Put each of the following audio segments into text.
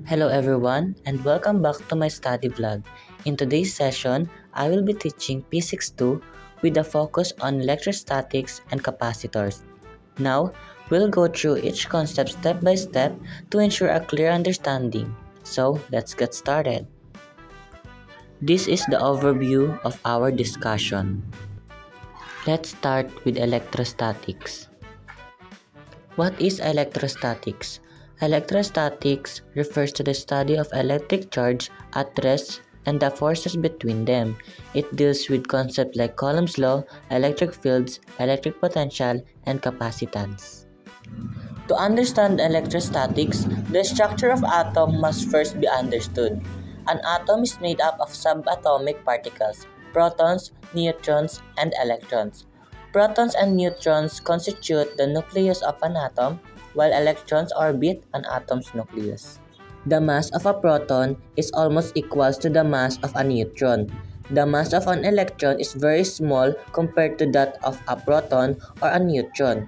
Hello everyone and welcome back to my study vlog. In today's session, I will be teaching P6 2 with a focus on electrostatics and capacitors. Now, we'll go through each concept step by step to ensure a clear understanding. So, let's get started. This is the overview of our discussion. Let's start with electrostatics. What is electrostatics? Electrostatics refers to the study of electric charge at rest and the forces between them. It deals with concepts like Coulomb's law, electric fields, electric potential, and capacitance. To understand electrostatics, the structure of atom must first be understood. An atom is made up of subatomic particles, protons, neutrons, and electrons. Protons and neutrons constitute the nucleus of an atom, while electrons orbit an atom's nucleus. The mass of a proton is almost equal to the mass of a neutron. The mass of an electron is very small compared to that of a proton or a neutron.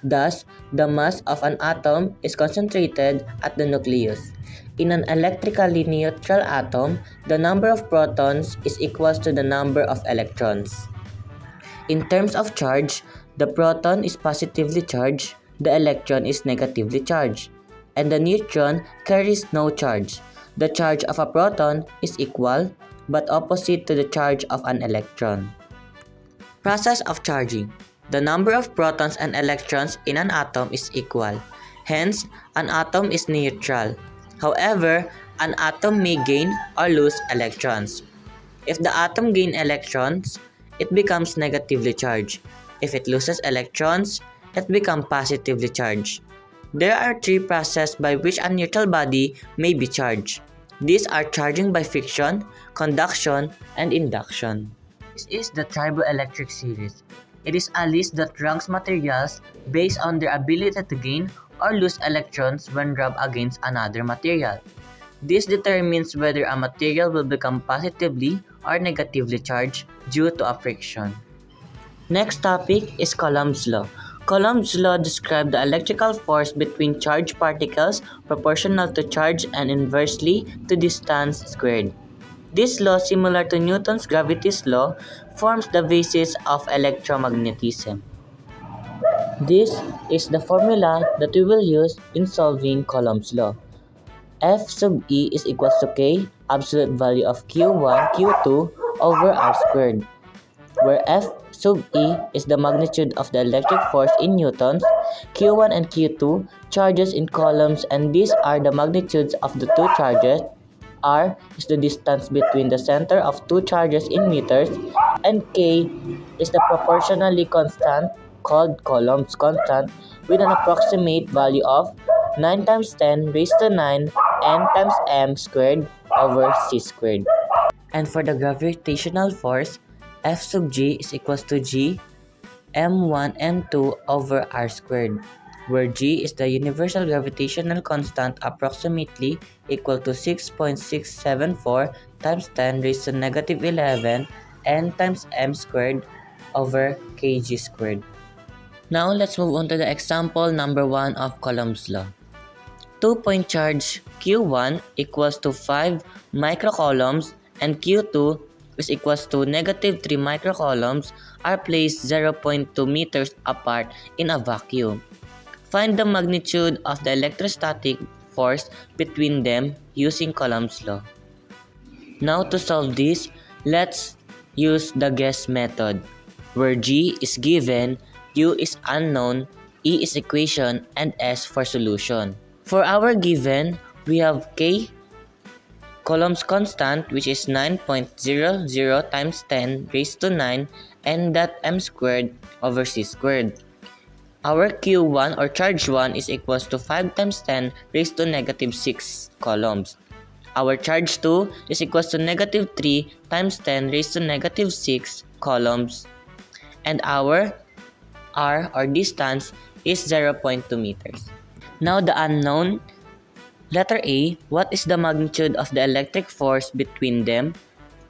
Thus, the mass of an atom is concentrated at the nucleus. In an electrically neutral atom, the number of protons is equal to the number of electrons. In terms of charge, the proton is positively charged, the electron is negatively charged, and the neutron carries no charge. The charge of a proton is equal, but opposite to the charge of an electron. Process of charging. The number of protons and electrons in an atom is equal. Hence, an atom is neutral. However, an atom may gain or lose electrons. If the atom gains electrons, it becomes negatively charged. If it loses electrons, it becomes positively charged. There are three processes by which a neutral body may be charged. These are charging by friction, conduction, and induction. This is the triboelectric series. It is a list that ranks materials based on their ability to gain or lose electrons when rubbed against another material. This determines whether a material will become positively or negatively charged due to a friction. Next topic is Coulomb's law. Coulomb's law describes the electrical force between charged particles proportional to charge and inversely to distance squared. This law, similar to Newton's gravity's law, forms the basis of electromagnetism. This is the formula that we will use in solving Coulomb's law. F sub E is equal to K, absolute value of Q1, Q2 over R squared, where F sub E is the magnitude of the electric force in newtons, Q1 and Q2 charges in coulombs, and these are the magnitudes of the two charges. R is the distance between the center of two charges in meters, and K is the proportionally constant called Coulomb's constant with an approximate value of 9 times 10 raised to 9 n times m squared over c squared. And for the gravitational force, F sub G is equal to G m1 m2 over r squared, where G is the universal gravitational constant approximately equal to 6.674 times 10 raised to negative 11 n times m squared over kg squared. Now let's move on to the example number 1 of Coulomb's law. 2-point charge Q1 equals to 5 microcoulombs and Q2 is equals to negative 3 microcoulombs are placed 0.2 meters apart in a vacuum. Find the magnitude of the electrostatic force between them using Coulomb's law. Now to solve this, let's use the guess method, where G is given, U is unknown, E is equation, and S for solution. For our given, we have K, Coulomb's constant, which is 9.00 times 10 raised to 9 n dot m squared over c squared. Our Q1 or charge 1 is equals to 5 times 10 raised to negative 6 coulombs. Our charge 2 is equals to negative 3 times 10 raised to negative 6 coulombs. And our R or distance is 0.2 meters. Now the unknown. Letter A, what is the magnitude of the electric force between them?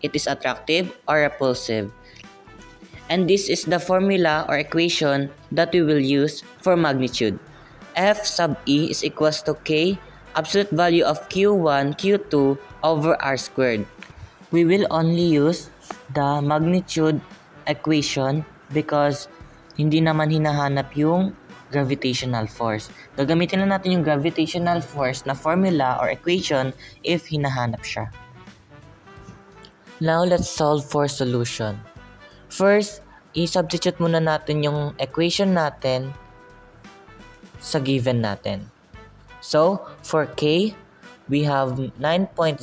It is attractive or repulsive. And this is the formula or equation that we will use for magnitude. F sub E is equals to K absolute value of Q1, Q2 over R squared. We will only use the magnitude equation because hindi naman hinahanap yung gravitational force. Gagamitin na natin yung gravitational force na formula or equation if hinahanap siya. Now, let's solve for solution. First, i-substitute muna natin yung equation natin sa given natin. So, for K, we have 9.00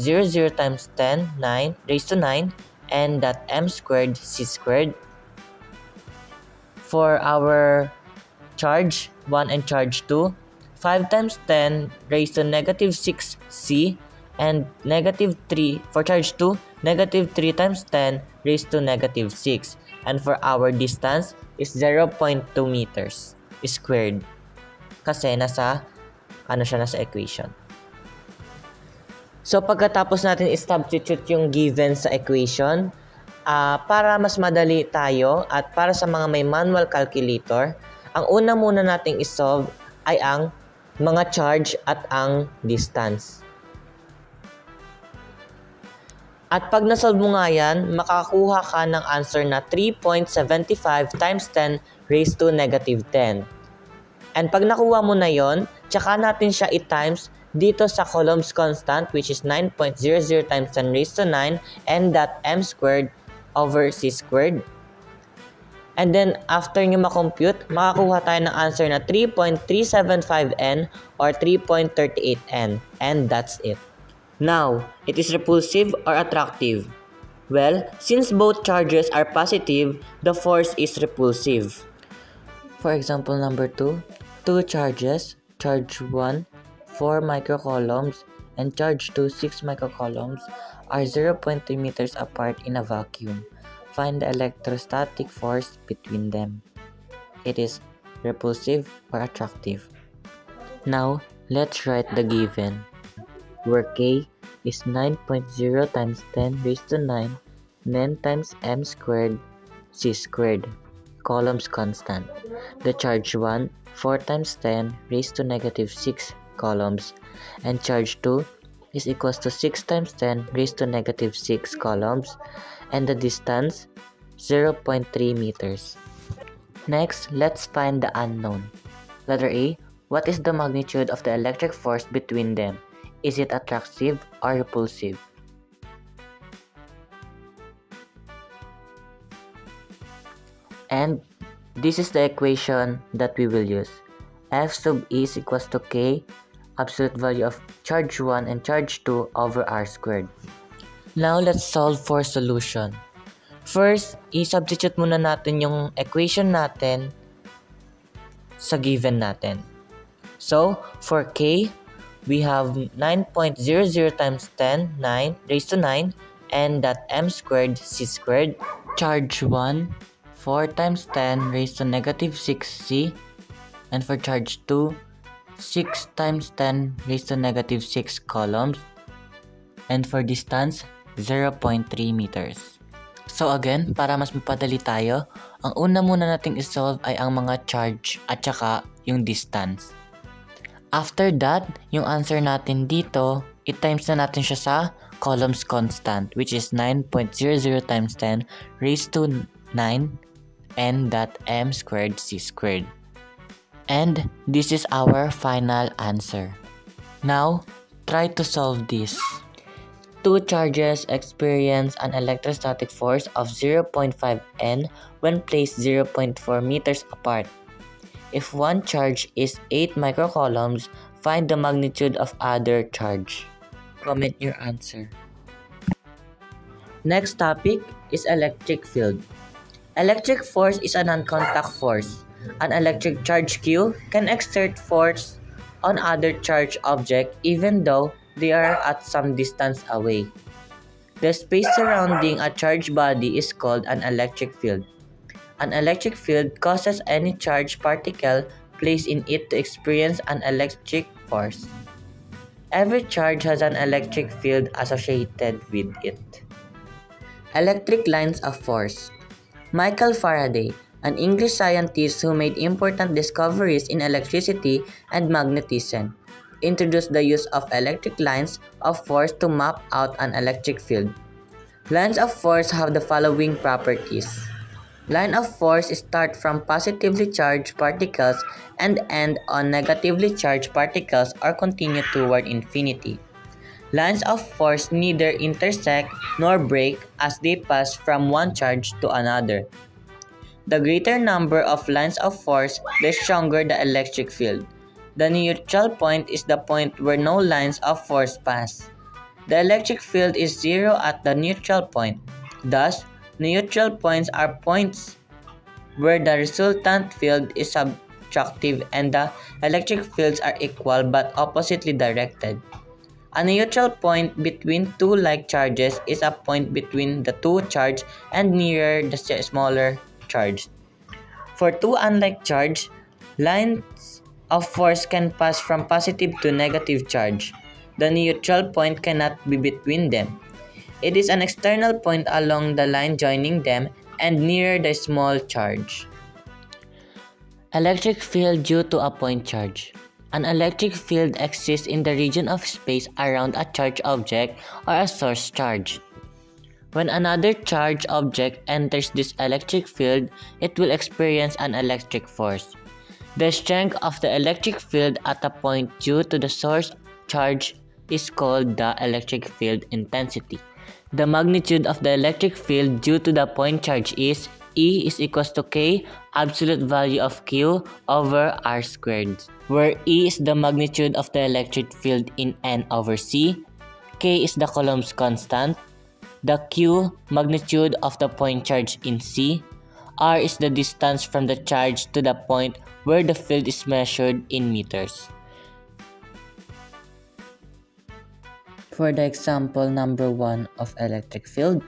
times 10, 9 raised to 9, and that m squared c squared. For our charge 1 and charge 2, 5 times 10 raised to negative 6c, and negative 3, for charge 2, negative 3 times 10 raised to negative 6. And for our distance is 0.2 meters squared. Kasi nasa equation. So, pagkatapos natin i-substitute yung given sa equation, para mas madali tayo at para sa mga may manual calculator, ang una muna nating isolve ay ang mga charge at ang distance. At pag nasolve mo nga yan, makakuha ka ng answer na 3.75 times 10 raised to negative 10. And pag nakuha mo na yon, tsaka natin siya i-times dito sa Coulomb's constant, which is 9.00 times 10 raised to 9, and that m squared over c squared. And then, after nyo makompute, makakuha tayo ng answer na 3.375n or 3.38n. And that's it. Now, it is repulsive or attractive? Well, since both charges are positive, the force is repulsive. For example number 2, two charges, charge 1, 4 microcoulombs, and charge 2, 6 microcoulombs, are 0.3 meters apart in a vacuum. Find the electrostatic force between them. It is repulsive or attractive. Now, let's write the given, where K is 9.0 times 10 raised to 9, n times m squared c squared, Coulomb's constant. The charge 1, 4 times 10 raised to negative 6 coulombs, and charge 2 is equals to 6 times 10 raised to negative 6 coulombs, and the distance 0.3 meters. Next, let's find the unknown. Letter A, what is the magnitude of the electric force between them? Is it attractive or repulsive? And this is the equation that we will use. F sub E is equals to K, absolute value of charge 1 and charge 2 over R squared. Now, let's solve for solution. First, i-substitute muna natin yung equation natin sa given natin. So, for K, we have 9.00 times 10, 9 raised to 9, and that m squared c squared. Charge 1, 4 times 10 raised to negative 6c, and for charge 2, 6 times 10 raised to negative 6 coulombs, and for distance, 0.3 meters. So again, para mas mapadali tayo, ang una muna nating isolve ay ang mga charge at saka yung distance. After that, yung answer natin dito, i-times na natin siya sa Coulomb's constant, which is 9.00 times 10 raised to 9, and that m squared c squared. And this is our final answer. Now, try to solve this. Two charges experience an electrostatic force of 0.5 N when placed 0.4 meters apart. If one charge is 8 microcoulombs, find the magnitude of other charge. Comment your answer. Next topic is electric field. Electric force is a non-contact force. An electric charge Q can exert force on other charged object even though they are at some distance away. The space surrounding a charged body is called an electric field. An electric field causes any charged particle placed in it to experience an electric force. Every charge has an electric field associated with it. Electric lines of force. Michael Faraday, an English scientist who made important discoveries in electricity and magnetism, introduced the use of electric lines of force to map out an electric field. Lines of force have the following properties. Line of force start from positively charged particles and end on negatively charged particles or continue toward infinity. Lines of force neither intersect nor break as they pass from one charge to another. The greater number of lines of force, the stronger the electric field. The neutral point is the point where no lines of force pass. The electric field is zero at the neutral point. Thus, neutral points are points where the resultant field is subtractive and the electric fields are equal but oppositely directed. A neutral point between two like charges is a point between the two charged and nearer the smaller charge. For two unlike charge, lines of force can pass from positive to negative charge. The neutral point cannot be between them. It is an external point along the line joining them and nearer the small charge. Electric field due to a point charge. An electric field exists in the region of space around a charged object or a source charge. When another charged object enters this electric field, it will experience an electric force. The strength of the electric field at a point due to the source charge is called the electric field intensity. The magnitude of the electric field due to the point charge is E is equals to K absolute value of Q over R squared, where E is the magnitude of the electric field in N over C, K is the Coulomb's constant, the Q magnitude of the point charge in C, R is the distance from the charge to the point where the field is measured in meters. For the example number 1 of electric field,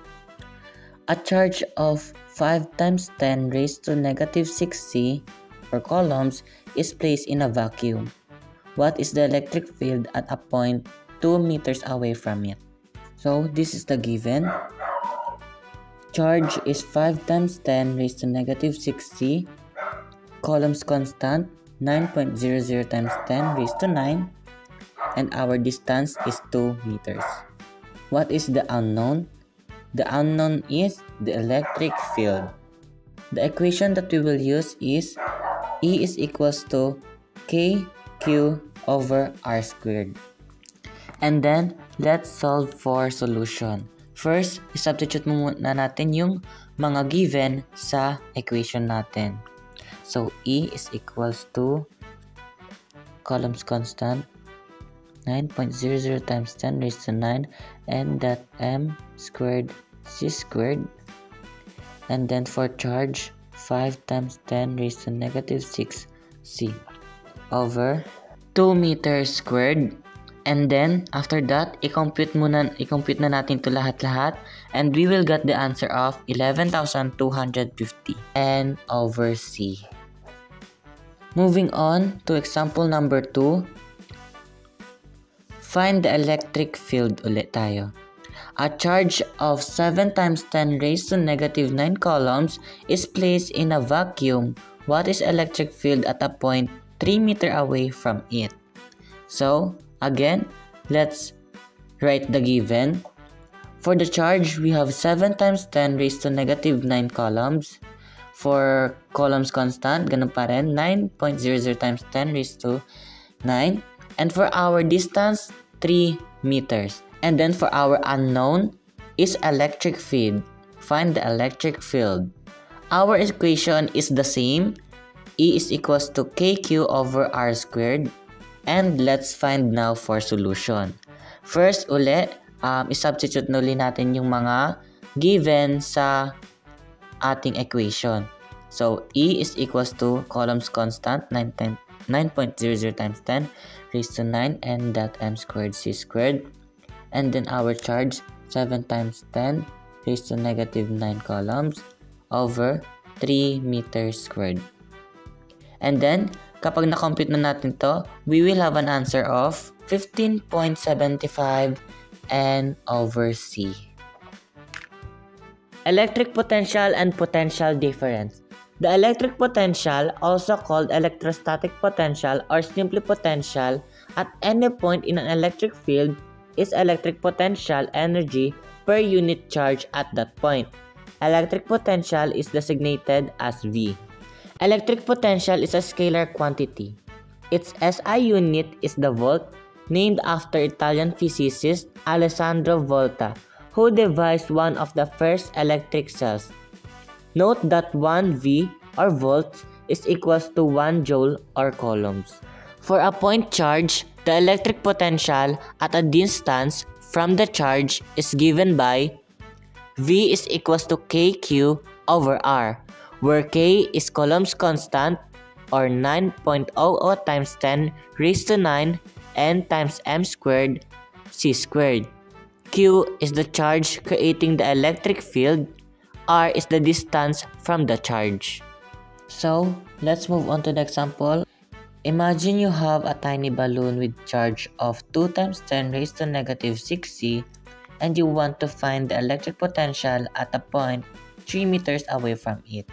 a charge of 5 times 10 raised to negative 6C for coulombs is placed in a vacuum. What is the electric field at a point 2 meters away from it? So this is the given. Charge is 5 times 10 raised to negative 6C. Coulomb's constant 9.00 times 10 raised to 9. And our distance is 2 meters. What is the unknown? The unknown is the electric field. The equation that we will use is E is equals to KQ over R squared. And then, let's solve for solution. First, substitute muna natin yung mga given sa equation natin. So, E is equals to Coulomb's constant 9.00 times 10 raised to 9 and that m squared c squared, and then for charge 5 times 10 raised to negative 6c over 2 meters squared. And then after that, i-compute na natin to lahat-lahat and we will get the answer of 11,250 n over c. Moving on to example number 2. Find the electric field ulit tayo. A charge of 7 times 10 raised to negative 9 coulombs is placed in a vacuum. What is electric field at a point 3 meters away from it? So, again, let's write the given. For the charge, we have 7 times 10 raised to negative 9 coulombs. For Coulomb's constant, ganun pa rin, 9.00 times 10 raised to 9. And for our distance, 3 meters. And then for our unknown is electric field. Find the electric field. Our equation is the same. E is equals to KQ over R squared. And let's find now for solution. First ulit, isubstitute na ulit natin yung mga given sa ating equation. So, E is equals to Coulomb's constant, 9.00 times 10 raised to 9 and that m squared c squared. And then our charge, 7 times 10 raised to negative 9 coulombs over 3 meters squared. And then, kapag na-compute na natin to, we will have an answer of 15.75 n over c. Electric potential and potential difference. The electric potential, also called electrostatic potential or simply potential, At any point in an electric field is electric potential energy per unit charge at that point. Electric potential is designated as V. Electric potential is a scalar quantity. Its SI unit is the volt, named after Italian physicist Alessandro Volta, who devised one of the first electric cells. Note that 1 V or volts is equals to 1 joule or coulombs. For a point charge, the electric potential at a distance from the charge is given by V is equals to kq over r, where k is Coulomb's constant or 9.00 times 10 raised to 9 n times m squared c squared. Q is the charge creating the electric field. R is the distance from the charge. So, let's move on to the example. Imagine you have a tiny balloon with charge of 2 times 10 raised to negative 6c and you want to find the electric potential at a point 3 meters away from it.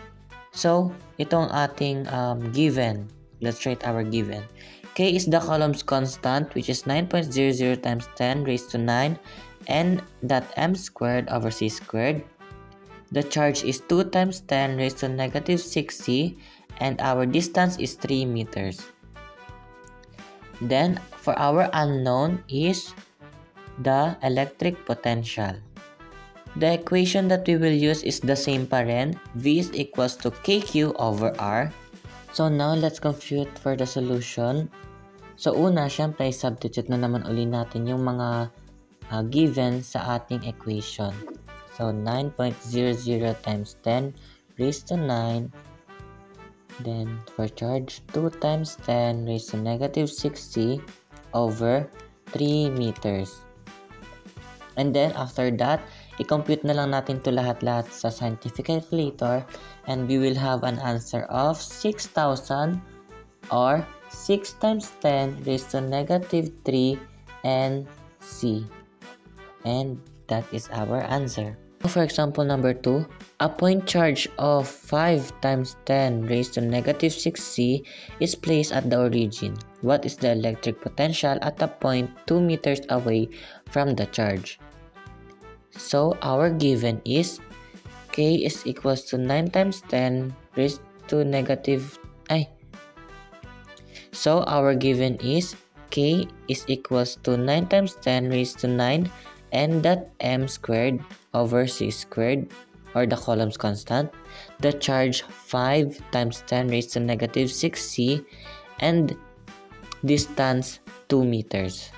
So, ito ang ating given. Let's write our given. K is the Coulomb's constant, which is 9.00 times 10 raised to 9 n dot m squared over c squared. The charge is 2 times 10 raised to negative 6c and our distance is 3 meters. Then, for our unknown is the electric potential. The equation that we will use is the same pa rin. V is equals to kq over r. So now, let's compute for the solution. So una, syempre, substitute na naman uli natin yung mga given sa ating equation. So 9.00 times 10 raised to 9. Then for charge, 2 times 10 raised to negative 6c over 3 meters. And then after that, i-compute na lang natin to lahat-lahat sa scientific calculator and we will have an answer of 6,000 or 6 times 10 raised to negative 3 nc. And that is our answer. For example number 2, a point charge of 5 times 10 raised to negative 6c is placed at the origin. What is the electric potential at a point 2 meters away from the charge? So our given is k is equals to 9 times 10 raised to negative So our given is k is equals to 9 times 10 raised to 9 n dot m squared over c squared, or the Coulomb's constant. The charge 5 times 10 raised to negative 6c and distance 2 meters.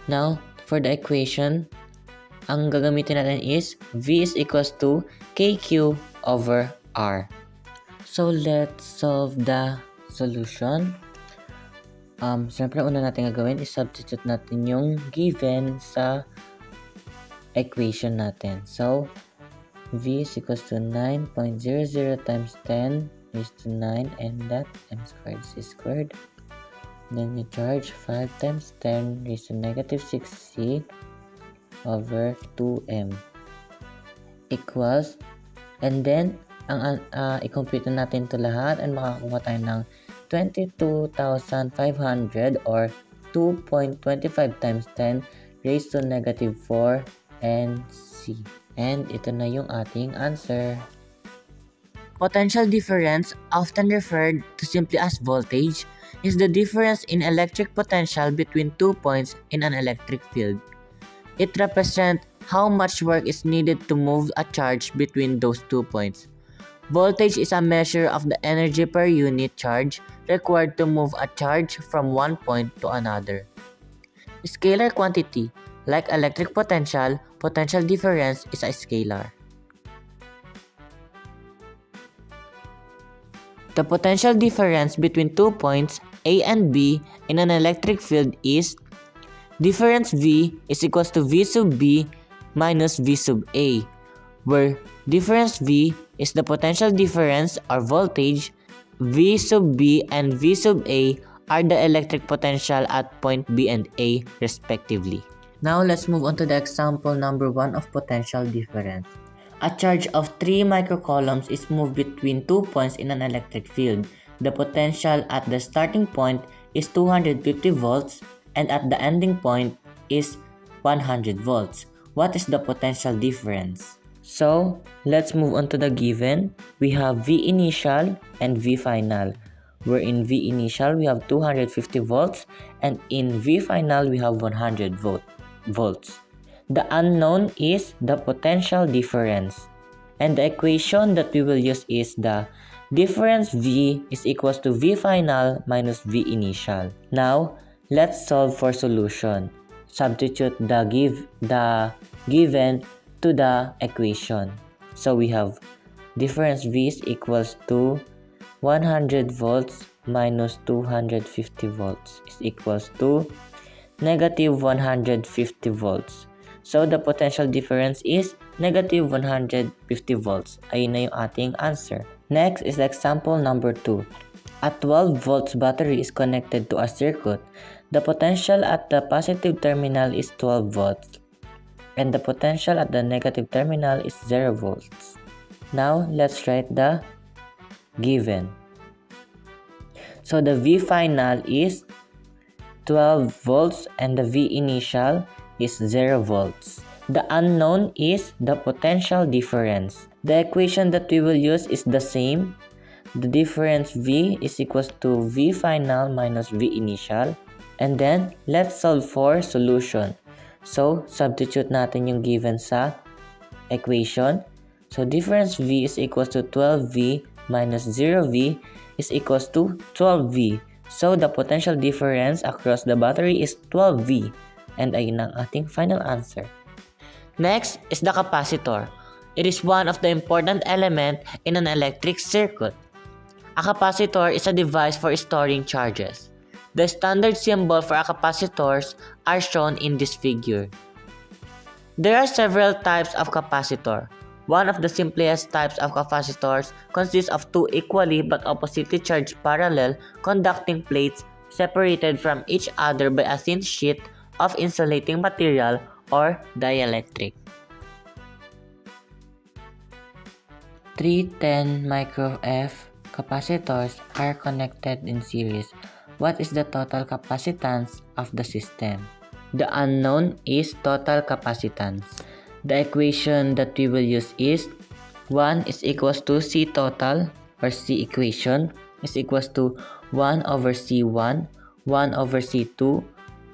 Now, for the equation, ang gagamitin natin is V is equals to kq over r. So, let's solve the solution. Siyempre, una natin gagawin is substitute natin yung given sa equation natin. So, V is equals to 9.00 times 10 raised to 9 n dot m squared c squared. Then you charge 5 times 10 raised to negative 6c over 2m equals, and then i-compute natin to lahat and makakuha tayo ng 22,500 or 2.25 times 10 raised to negative 4 nc. And ito na yung ating answer. Potential difference, often referred to simply as voltage, is the difference in electric potential between 2 points in an electric field. It represents how much work is needed to move a charge between those 2 points. Voltage is a measure of the energy per unit charge required to move a charge from one point to another. Scalar quantity, like electric potential, potential difference is a scalar. The potential difference between 2 points A and B in an electric field is difference V is equals to V sub B minus V sub A, where difference V is the potential difference or voltage, V sub B and V sub A are the electric potential at point B and A respectively. Now let's move on to the example number 1 of potential difference. A charge of 3 microcoulombs is moved between 2 points in an electric field. the potential at the starting point is 250 volts and at the ending point is 100 volts. What is the potential difference? So, let's move on to the given. We have V initial and V final. Where in V initial, we have 250 volts and in V final, we have 100 volts. The unknown is the potential difference. And the equation that we will use is the difference V is equals to V final minus V initial. Now, let's solve for solution. Substitute the given to the equation. So we have difference V is equals to 100 volts minus 250 volts is equals to negative 150 volts. So the potential difference is negative 150 volts. Ayun na yung ating answer. Next is example number 2. A 12 volts battery is connected to a circuit. The potential at the positive terminal is 12 volts and the potential at the negative terminal is 0 volts. Now, let's write the given. So the V final is 12 volts and the V initial is 0 volts. The unknown is the potential difference. The equation that we will use is the same. The difference V is equals to V final minus V initial. And then, let's solve for solution. So, substitute natin yung given sa equation. So, difference V is equals to 12V minus 0V is equals to 12V. So, the potential difference across the battery is 12V. And ayun ang ating final answer. Next is the capacitor. It is one of the important elements in an electric circuit. A capacitor is a device for storing charges. The standard symbol for a capacitors are shown in this figure. There are several types of capacitor. One of the simplest types of capacitors consists of two equally but oppositely charged parallel conducting plates separated from each other by a thin sheet of insulating material or dielectric. 310 microF capacitors are connected in series. What is the total capacitance of the system? The unknown is total capacitance. The equation that we will use is 1 is equals to C total or C equation is equals to 1 over C1, 1 over C2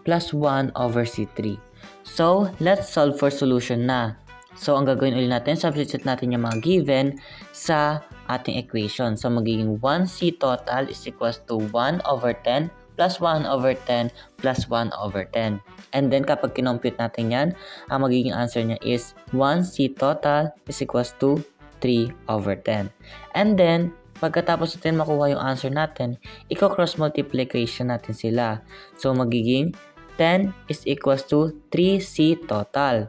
plus 1 over C3. So, let's solve for solution na. So, ang gagawin ulit natin, substitute natin yung mga given sa ating equation. So, magiging 1C total is equals to 1 over 10 plus 1 over 10 plus 1 over 10. And then, kapag kinompute natin yan, ang magiging answer niya is 1C total is equals to 3 over 10. And then, pagkatapos natin makuha yung answer natin, i-cross multiplication natin sila. So, magiging 10 is equals to 3C total.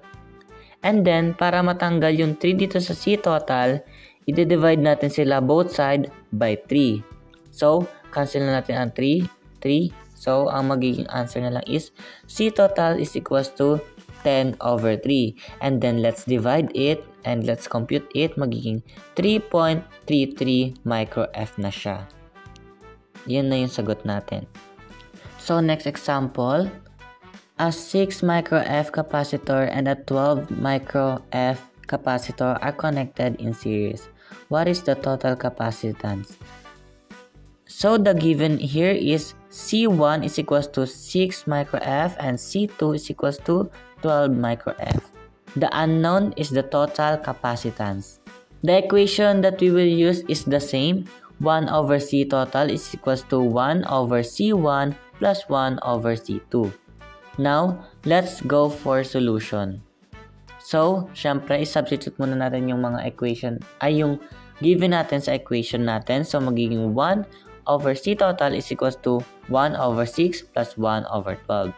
And then, para matanggal yung 3 dito sa C total, i-divide natin sila both side by 3. So, cancel na natin ang 3. So, ang magiging answer na lang is C total is equals to 10 over 3. And then, let's divide it and let's compute it. Magiging 3.33 microF na siya. Yun na yung sagot natin. So, next example. A 6 microF capacitor and a 12 microF capacitor are connected in series. What is the total capacitance? So the given here is C1 is equals to 6 microF and C2 is equals to 12 microF. The unknown is the total capacitance. The equation that we will use is the same. 1 over C total is equals to 1 over C1 plus 1 over C2. Now, let's go for solution. So, syempre, i-substitute muna natin yung mga equation, ay yung given natin sa equation natin. So, magiging 1 over C total is equals to 1 over 6 plus 1 over 12.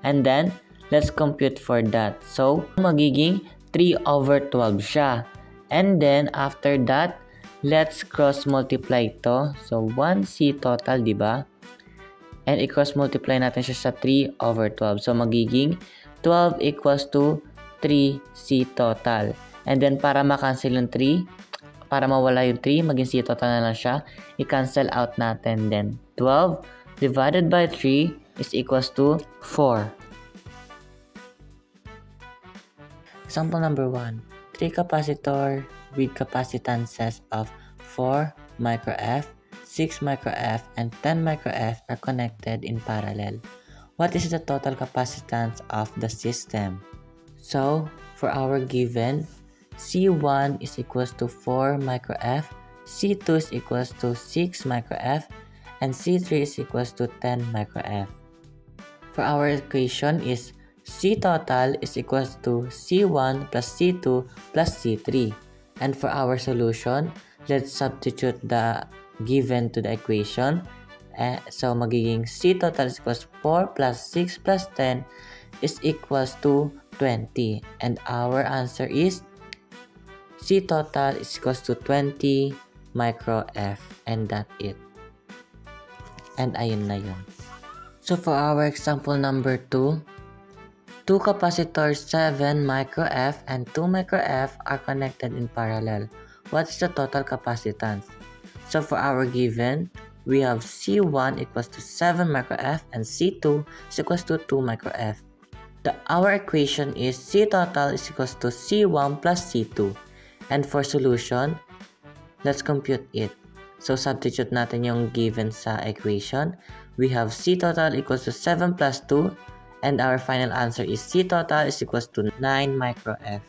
And then, let's compute for that. So, magiging 3 over 12 siya. And then, after that, let's cross multiply ito. So, 1C total, di ba? And i-cross multiply natin siya sa 3 over 12. So, magiging 12 equals to 3C total. And then, para makancel yung 3, para mawala yung 3, maging C total na lang siya, i-cancel out natin. Then 12 divided by 3 is equals to 4. Example number 1. 3 capacitor with capacitances of 4 microF, 6 microF, and 10 microF are connected in parallel. What is the total capacitance of the system? So, for our given, C1 is equals to 4 microF, C2 is equals to 6 microF, and C3 is equals to 10 microF. For our equation is C total is equals to C1 plus C2 plus C3. And for our solution, let's substitute the given to the equation. So magiging C total is equals to 4 plus 6 plus 10 is equals to 20. And our answer is C total is equals to 20 microF. And that's it. And ayun na yun. So for our example number 2, 2 capacitors 7 microF and 2 microF are connected in parallel. What is the total capacitance? So for our given, we have C1 equals to 7 microF and C2 is equals to 2 microF. Our equation is C total is equals to C1 plus C2. And for solution, let's compute it. So substitute natin yung given sa equation. We have C total equals to 7 plus 2. And our final answer is C total is equals to 9 microF.